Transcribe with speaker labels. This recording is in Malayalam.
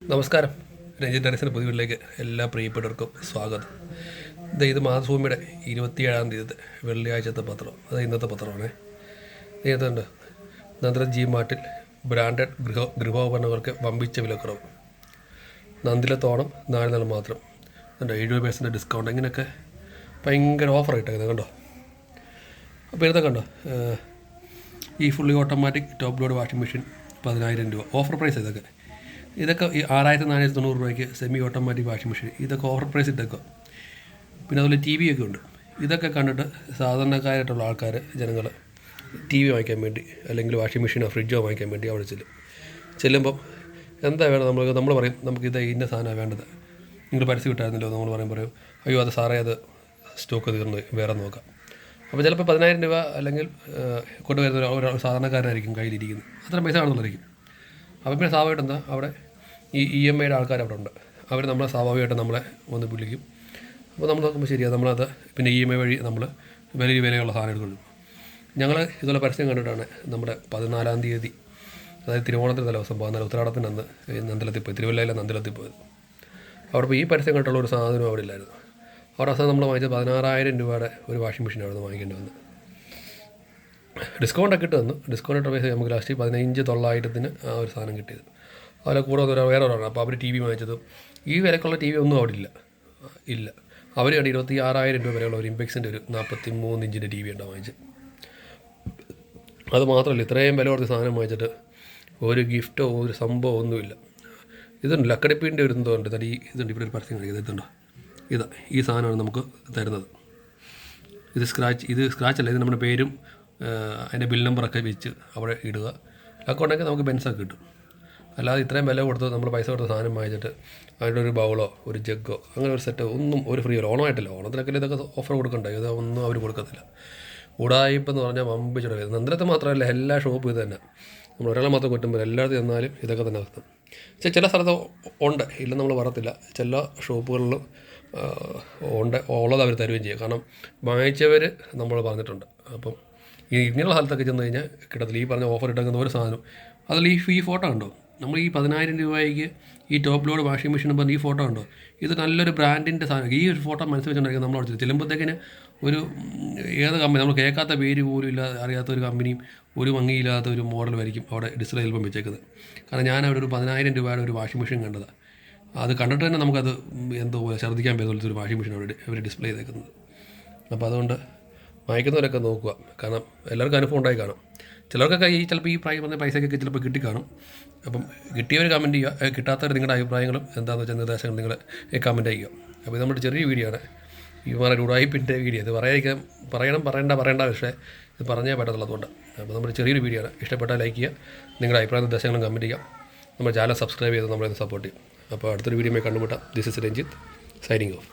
Speaker 1: നമസ്കാരം. രഞ്ജിത്ത് ടെറസിൻ്റെ പുതിയ വീട്ടിലേക്ക് എല്ലാ പ്രിയപ്പെട്ടവർക്കും സ്വാഗതം. ഇത് മാതൃഭൂമിയുടെ 27 വെള്ളിയാഴ്ചത്തെ പത്രം. അത് ഇന്നത്തെ പത്രമാണ്. ഏതുണ്ട് നന്ദിലത്ത് ജി മാർട്ടിൽ ബ്രാൻഡഡ് ഗൃഹോപകരണങ്ങൾക്ക് വമ്പിച്ച വിലക്കുറവ്. നന്ദിലത്തോണം 4 നാൾ മാത്രം 70% ഡിസ്കൗണ്ട്. ഇങ്ങനെയൊക്കെ ഭയങ്കര ഓഫർ ഇട്ടേക്കുന്നത് കണ്ടോ. അപ്പോൾ ഇതൊക്കെ കണ്ടോ, ഈ fully automatic top load washing machine 10,000 രൂപ ഓഫർ പ്രൈസ്. ഇതൊക്കെ ഈ 6,490 രൂപയ്ക്ക് സെമി ഓട്ടോമാറ്റിക് വാഷിംഗ് മെഷീൻ. ഇതൊക്കെ ഓഫർ പ്രൈസ് ഇട്ടേക്കുക. പിന്നെ അതുപോലെ ടി വി ഒക്കെ ഉണ്ട്. ഇതൊക്കെ കണ്ടിട്ട് സാധാരണക്കാരായിട്ടുള്ള ആൾക്കാർ, ജനങ്ങൾ ടി വി വാങ്ങിക്കാൻ വേണ്ടി അല്ലെങ്കിൽ വാഷിംഗ് മെഷീനോ ഫ്രിഡ്ജോ വാങ്ങിക്കാൻ വേണ്ടി അവിടെ ചെല്ലുമ്പം എന്താ വേണം, നമ്മൾ പറയും നമുക്കിത് ഇന്ന സാധനമാണ് വേണ്ടത്, നിങ്ങൾ പരസ്യം കിട്ടായിരുന്നല്ലോ. നമ്മൾ പറയും അയ്യോ അത് സാറേ, അത് സ്റ്റോക്ക് തീർന്ന് വേറെ നോക്കാം. അപ്പോൾ ചിലപ്പോൾ 10,000 രൂപ അല്ലെങ്കിൽ കൊണ്ടുവരുന്ന ഒരു സാധാരണക്കാരനായിരിക്കും കയ്യിലിരിക്കുന്നത്. അത്ര പൈസ കാണുന്നുള്ളതായിരിക്കും. അപ്പോൾ പിന്നെ സ്വാഭാവികമായിട്ട് എന്താ, അവിടെ ഈ EMI ആൾക്കാർ അവിടെ ഉണ്ട്. അവർ നമ്മളെ സ്വാഭാവികമായിട്ട് നമ്മളെ വന്ന് വിളിക്കും. അപ്പോൾ നമ്മൾ നോക്കുമ്പോൾ ശരിയാണ്, നമ്മളത് പിന്നെ EMI വഴി നമ്മൾ വലിയ വിലയുള്ള സാധനം എടുക്കുന്നു. ഞങ്ങൾ ഇതുപോലെ പരസ്യം കണ്ടിട്ടാണ് നമ്മുടെ 14-ാം തീയതി, അതായത് തിരുവോണത്തിൻ്റെ ദിവസം 14 ഉത്രാടത്തിൻ്റെ അന്ന് നന്ദിലത്തിൽ പോയി, തിരുവല്ലയിലെ നന്ദിലത്തിൽ പോയത്. അവിടെ ഇപ്പോൾ ഈ പരസ്യം കണ്ടുള്ള ഒരു സാധനം അവിടെ ഇല്ലായിരുന്നു. അവിടെ അവസാനം നമ്മൾ വാങ്ങിച്ചത് 16,000 രൂപയുടെ ഒരു വാഷിംഗ് മെഷീൻ അവിടെ നിന്ന് വാങ്ങിക്കേണ്ടി വന്നു. ഡിസ്കൗണ്ടൊക്കെ ഇട്ട് തന്നു. ഡിസ്കൗണ്ട് ഇട്ട പൈസ നമുക്ക് ലാസ്റ്റ് 15,900 ആ ഒരു സാധനം കിട്ടിയത്. അതിൽ കൂടെ വേറെ ഒരാളാണ്. അപ്പോൾ അവർ ടി വി വാങ്ങിച്ചത് ഈ വിലക്കുള്ള ടി വി ഒന്നും അവിടെ ഇല്ല. അവർ 26,000 രൂപ വരെയുള്ള ഒരു ഇമ്പെക്സിൻ്റെ ഒരു 43 ഇഞ്ചിൻ്റെ ടി വി ഉണ്ടാവും വാങ്ങിച്ചത്. അത് മാത്രമല്ല, ഇത്രയും വില കൊടുത്ത സാധനം വാങ്ങിച്ചിട്ട് ഒരു ഗിഫ്റ്റോ ഒരു സംഭവം ഒന്നുമില്ല. ഇതുണ്ട് ലക്കടിപ്പിൻ്റെ ഒരു എന്തോ ഉണ്ട്. ഇതുണ്ട് ഇവിടെ ഒരു പരസ്യം കാണിക്കുന്നത്. ഇതുണ്ടോ, ഈ സാധനമാണ് നമുക്ക് തരുന്നത്. ഇത് സ്ക്രാച്ച് അല്ല, ഇത് നമ്മുടെ പേരും അതിൻ്റെ ബിൽ നമ്പറൊക്കെ വെച്ച് അവിടെ ഇടുക. അക്കൗണ്ടൊക്കെ നമുക്ക് ബെൻസൊക്കെ കിട്ടും. അല്ലാതെ ഇത്രയും വില കൊടുത്ത് നമ്മൾ പൈസ കൊടുത്ത സാധനം വാങ്ങിച്ചിട്ട് അതിൻ്റെ ഒരു ബൗളോ ഒരു ജഗ്ഗോ അങ്ങനെ ഒരു സെറ്റ് ഒന്നും ഒരു ഫ്രീ അല്ല. ഓണമായിട്ടില്ല, ഓണത്തിനൊക്കെ ഇതൊക്കെ ഓഫർ കൊടുക്കണ്ടേ, ഇതൊന്നും അവർ കൊടുക്കത്തില്ല. ഉടായിപ്പെന്ന് പറഞ്ഞാൽ വമ്പിച്ചിട. നന്ദിലത്ത് മാത്രമല്ല, എല്ലാ ഷോപ്പും ഇത് തന്നെ. നമ്മൾ ഒരാളെ മാത്രം കുറ്റുമ്പോൾ എല്ലായിടത്തും ചെന്നാലും ഇതൊക്കെ തന്നെ അർത്ഥം. പക്ഷേ ചില സ്ഥലത്ത് ഉണ്ട്, ഇല്ലെന്ന് നമ്മൾ പറയത്തില്ല. ചില ഷോപ്പുകളിലും ഉള്ളത് അവർ തരുകയും ചെയ്യും. കാരണം വാങ്ങിച്ചവർ നമ്മൾ പറഞ്ഞിട്ടുണ്ട്. അപ്പം ഇങ്ങനെയുള്ള സ്ഥലത്തൊക്കെ ചെന്ന് കഴിഞ്ഞാൽ കിട്ടത്തില്ല ഈ പറഞ്ഞ ഓഫർ ഇട്ടേക്കുന്ന ഒരു സാധനം. അതിൽ ഈ ഫോട്ടോ ഉണ്ടോ, നമ്മൾ ഈ 10,000 രൂപയ്ക്ക് ഈ ടോപ്പ് ലോഡ് വാഷിംഗ് മെഷീൻ പറഞ്ഞ് ഈ ഫോട്ടോ ഉണ്ടോ, ഇത് നല്ലൊരു ബ്രാൻഡിൻ്റെ സാധനം. ഈ ഒരു ഫോട്ടോ മനസ്സിൽ വെച്ചിട്ടുണ്ടെങ്കിൽ നമ്മൾ അവിടെ ചെല്ലുമ്പോഴത്തേക്കിന് ഒരു ഏത് കമ്പനി നമ്മൾ കേൾക്കാത്ത പേര് പോലും ഇല്ലാതെ അറിയാത്ത ഒരു കമ്പനിയും ഒരു ഭംഗിയില്ലാത്ത ഒരു മോഡൽ ആയിരിക്കും അവിടെ ഡിസ്പ്ലേ ചിലപ്പം വെച്ചേക്കുന്നത്. കാരണം ഞാൻ അവിടെ ഒരു 10,000 രൂപയുടെ ഒരു വാഷിംഗ് മെഷീൻ കണ്ടതാണ്. അത് കണ്ടിട്ട് തന്നെ നമുക്കത് എന്തോ ഛർദ്ദിക്കാൻ പറ്റുന്ന ഒരു വാഷിംഗ് മെഷീൻ അവർ ഡിസ്പ്ലേ ചെയ്തേക്കുന്നത്. അപ്പോൾ അതുകൊണ്ട് വാങ്ങിക്കുന്നവരൊക്കെ നോക്കുക. കാരണം എല്ലാവർക്കും അനുഭവം ഉണ്ടായി കാണും. ചിലർക്കൊക്കെ ചിലപ്പോൾ ഈ പറഞ്ഞ പൈസക്കൊക്കെ ചിലപ്പോൾ കിട്ടിക്കാണും. അപ്പം കിട്ടിയവർ കമൻറ്റ് ചെയ്യുക, കിട്ടാത്തവർ നിങ്ങളുടെ അഭിപ്രായങ്ങളും എന്താണെന്ന് വെച്ചാൽ നിർദ്ദേശങ്ങൾ നിങ്ങൾ കമൻറ്റ് ചെയ്യുക. അപ്പോൾ ഇത് നമ്മുടെ ചെറിയ വീഡിയോ ആണ്, ഈ പറഞ്ഞ ഉടായിപ്പിൻ്റെ വീഡിയോ. ഇത് പറയണ്ട പക്ഷേ ഇത് പറഞ്ഞേ പറ്റത്തുള്ളതുകൊണ്ട്. അപ്പോൾ നമ്മുടെ ചെറിയൊരു വീഡിയോ ആണ്. ഇഷ്ടപ്പെട്ടാൽ ലൈക്ക് ചെയ്യുക, നിങ്ങളുടെ അഭിപ്രായ നിർദ്ദേശങ്ങളും കമൻറ്റ് ചെയ്യുക. നമ്മുടെ ചാനൽ സബ്സ്ക്രൈബ് ചെയ്ത് നമ്മളെ സപ്പോർട്ട് ചെയ്യും. അപ്പോൾ അടുത്തൊരു വീഡിയോയിൽ കണ്ടുമുട്ടാം. This is Ranjith signing off.